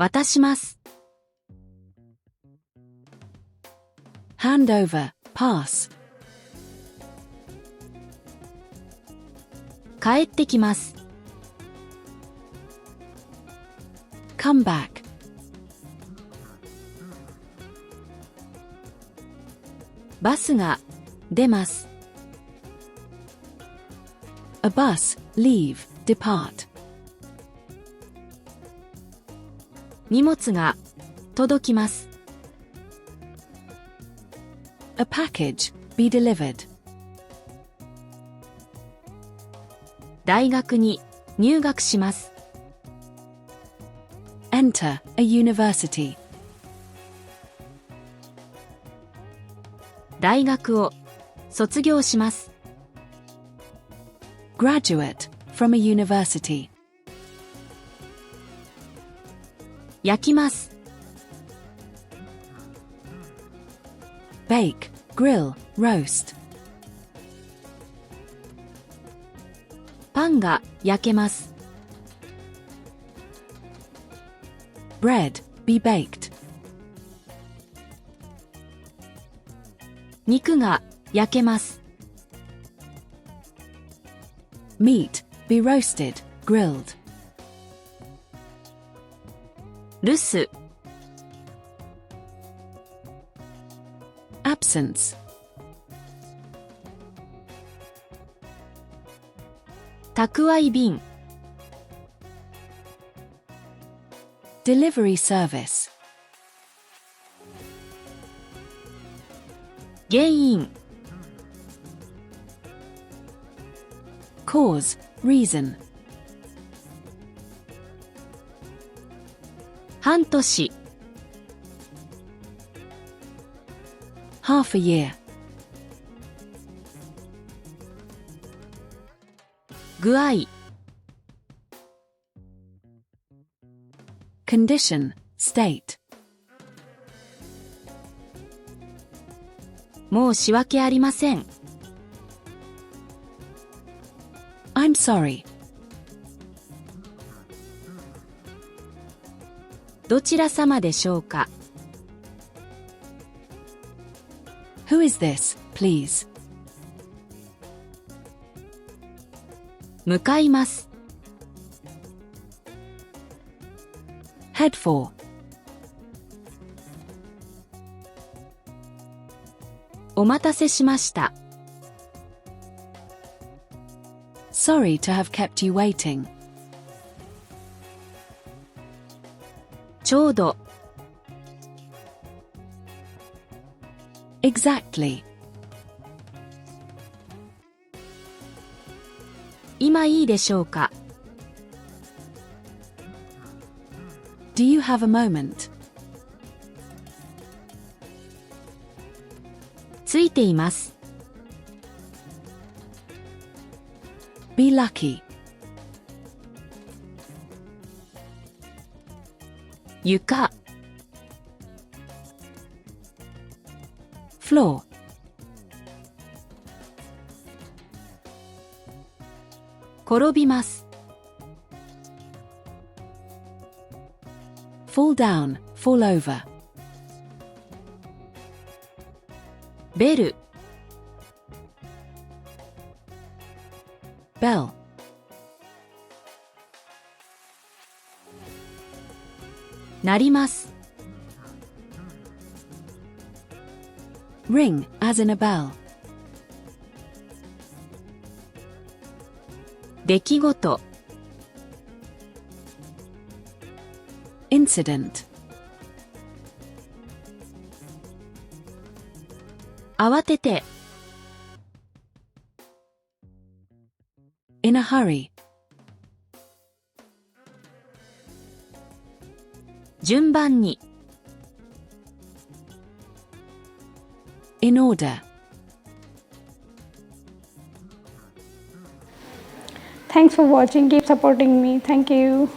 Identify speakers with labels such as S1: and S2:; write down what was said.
S1: 渡します。
S2: hand over, pass.
S1: 帰ってきます。
S2: come back.
S1: バスが出ます。
S2: A bus, leave, depart.
S1: 荷物が届きます。
S2: A package, be delivered.
S1: 大学に入学します。
S2: enter, a university.
S1: 大学を卒業します。
S2: graduate, from a university.
S1: 焼きます。
S2: bake, grill, roast.
S1: パンが焼けます。
S2: bread, be baked.
S1: 肉が焼けます。
S2: meat, be roasted, grilled.
S1: 留守、
S2: absence.
S1: 宅配便、
S2: delivery service.
S1: 原因、
S2: cause, reason.
S1: 半年、
S2: half a year.
S1: 具合、
S2: condition, state.
S1: 申し訳ありません。
S2: I'm sorry.
S1: どちら様でしょうか。
S2: Who is this, please?
S1: 向かいます。
S2: head for.
S1: お待たせしました。
S2: Sorry to have kept you waiting.
S1: ちょうど、
S2: exactly.
S1: 今いいでしょうか。
S2: Do you have a moment?
S1: ついています。
S2: Be lucky.
S1: 床、
S2: floor.
S1: 転びます。
S2: fall down, fall over.
S1: ベル、
S2: bell.
S1: 鳴ります。
S2: ring, as in a bell.
S1: 出来事、
S2: incident.
S1: 慌てて、
S2: in a hurry.
S1: 順番に、
S2: in order.
S3: Thanks for watching. Keep supporting me. Thank you.